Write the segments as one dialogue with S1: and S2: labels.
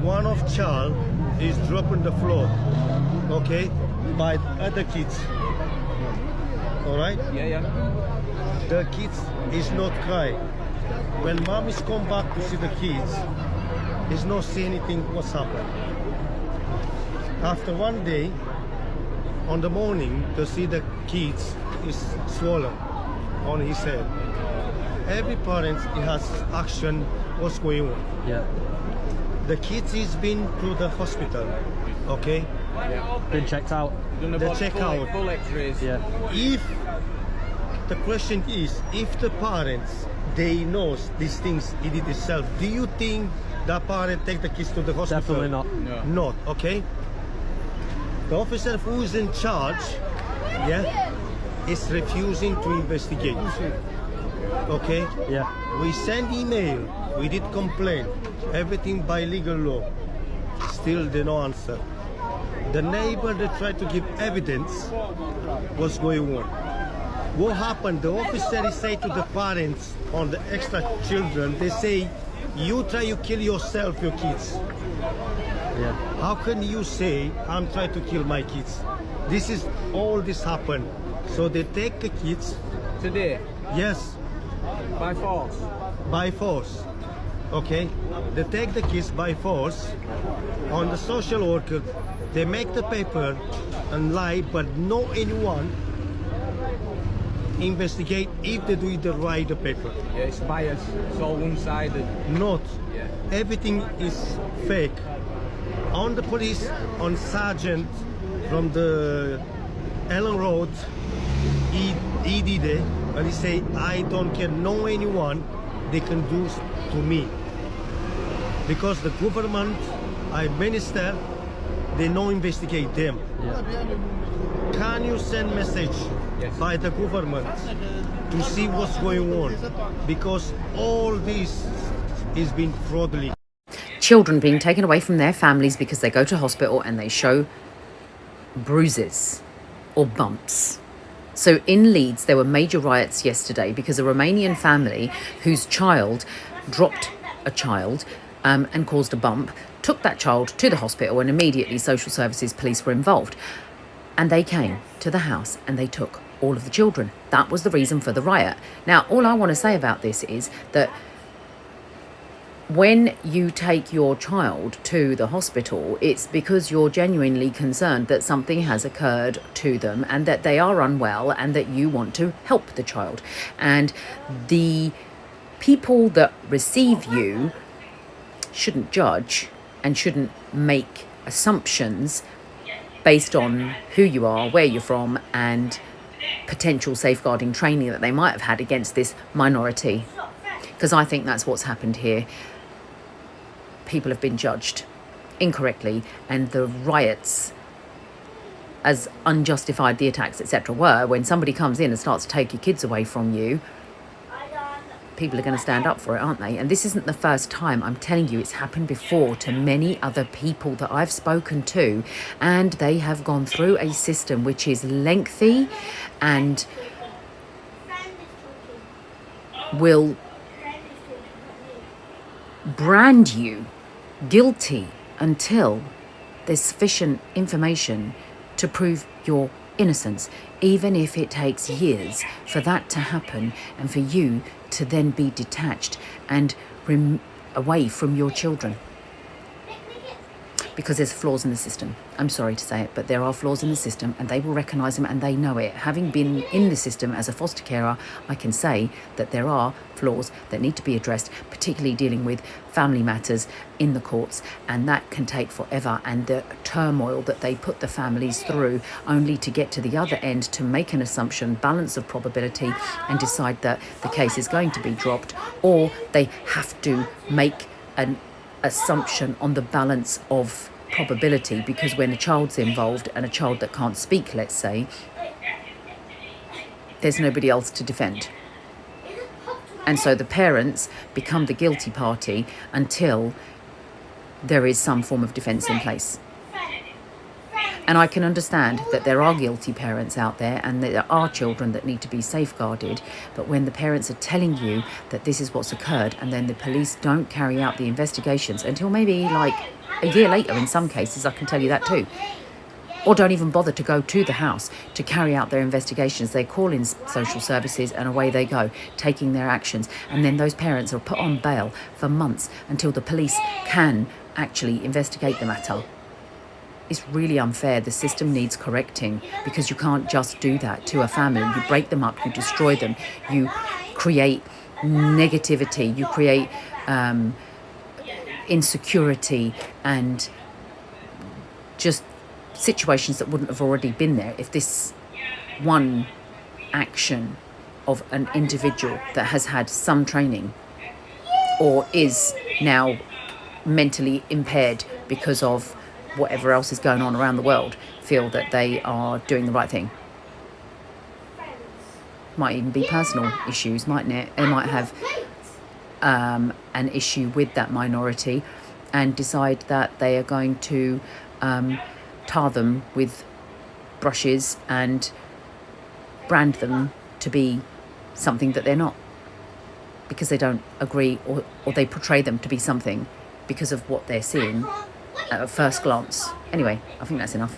S1: one of child is dropped on the floor, okay, by other kids. All right?
S2: Yeah.
S1: The kids is not crying. When mom is come back to see the kids, is not see anything what's happened. After one day, on the morning, to see the kids is swollen on his head. Every parent has action what's going on.
S3: Yeah.
S1: The kids is been to the hospital, okay?
S3: Been checked out.
S1: The check out.
S2: Full X-rays.
S3: Yeah.
S1: If the question is, if the parents they knows these things he did himself, do you think the parent take the kids to the hospital?
S3: Definitely not.
S2: No.
S1: Not, okay? The officer who is in charge, yeah, is refusing to investigate. Okay?
S3: Yeah.
S1: We send email, we did complain, everything by legal law. Still they no answer. The neighbor they tried to give evidence what's going on. What happened? The officer say to the parents on the extra children, they say, you try to kill yourself, your kids.
S3: Yeah.
S1: How can you say I'm trying to kill my kids? This is all this happened. So they take the kids.
S2: Today,
S1: Yes,
S2: by force.
S1: by force. Okay, they take the kids by force. On the social worker, they make the paper and lie, but no anyone investigate if they do the right paper.
S2: Yeah, it's biased. It's all one-sided.
S1: Not.
S2: Yeah.
S1: Everything is fake. On the police, on sergeant from the Ellen Road, he did it, and he say, I don't care, no anyone they can do to me. Because the government, I minister, they no investigate them.
S3: Yeah.
S1: Can you send message
S2: Yes.
S1: by the government to see what's going on? Because all this is being fraudulent.
S4: Children being taken away from their families because they go to hospital and they show bruises or bumps. So in Leeds, there were major riots yesterday because a Romanian family whose child dropped a child and caused a bump, took that child to the hospital, and immediately social services police were involved. And they came to the house and they took all of the children. That was the reason for the riot. Now, all I want to say about this is that when you take your child to the hospital, it's because you're genuinely concerned that something has occurred to them and that they are unwell and that you want to help the child. And the people that receive you shouldn't judge and shouldn't make assumptions based on who you are, where you're from, and potential safeguarding training that they might have had against this minority. Because I think that's what's happened here. People have been judged incorrectly, and the riots, as unjustified the attacks, etc. were, when somebody comes in and starts to take your kids away from you, people are going to stand up for it, aren't they? And this isn't the first time. I'm telling you, it's happened before to many other people that I've spoken to, and they have gone through a system which is lengthy and will brand you guilty until there's sufficient information to prove your innocence, even if it takes years for that to happen and for you to then be detached and away from your children. Because there's flaws in the system. I'm sorry to say it, but there are flaws in the system, and they will recognise them, and they know it. Having been in the system as a foster carer, I can say that there are flaws that need to be addressed, particularly dealing with family matters in the courts, and that can take forever, and the turmoil that they put the families through only to get to the other end to make an assumption, balance of probability, and decide that the case is going to be dropped, or they have to make an assumption on the balance of probability, because when a child's involved, and a child that can't speak, let's say, there's nobody else to defend. And so the parents become the guilty party until there is some form of defence in place. And I can understand that there are guilty parents out there and there are children that need to be safeguarded. But when the parents are telling you that this is what's occurred, and then the police don't carry out the investigations until maybe like a year later in some cases, I can tell you that too. Or don't even bother to go to the house to carry out their investigations. They call in social services and away they go, taking their actions. And then those parents are put on bail for months until the police can actually investigate the matter. It's really unfair. The system needs correcting, because you can't just do that to a family. You break them up, you destroy them, you create negativity, you create insecurity and just situations that wouldn't have already been there if this one action of an individual that has had some training or is now mentally impaired because of whatever else is going on around the world feel that they are doing the right thing. Might even be personal issues, mightn't it? They might have an issue with that minority and decide that they are going to tar them with brushes and brand them to be something that they're not, because they don't agree, or they portray them to be something because of what they're seeing at first glance. Anyway, I think that's enough.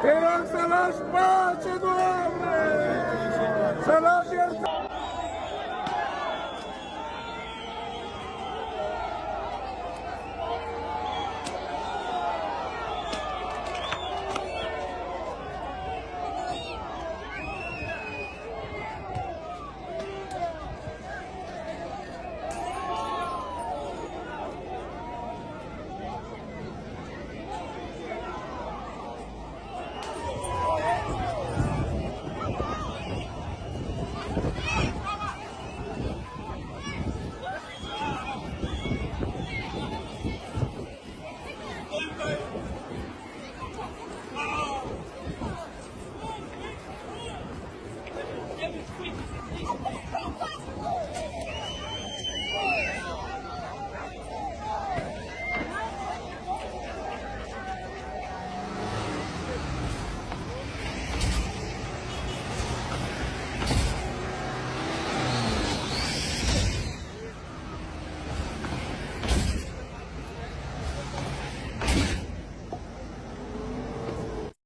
S5: Te rog să lași pace, Doamne! Să lași iertare!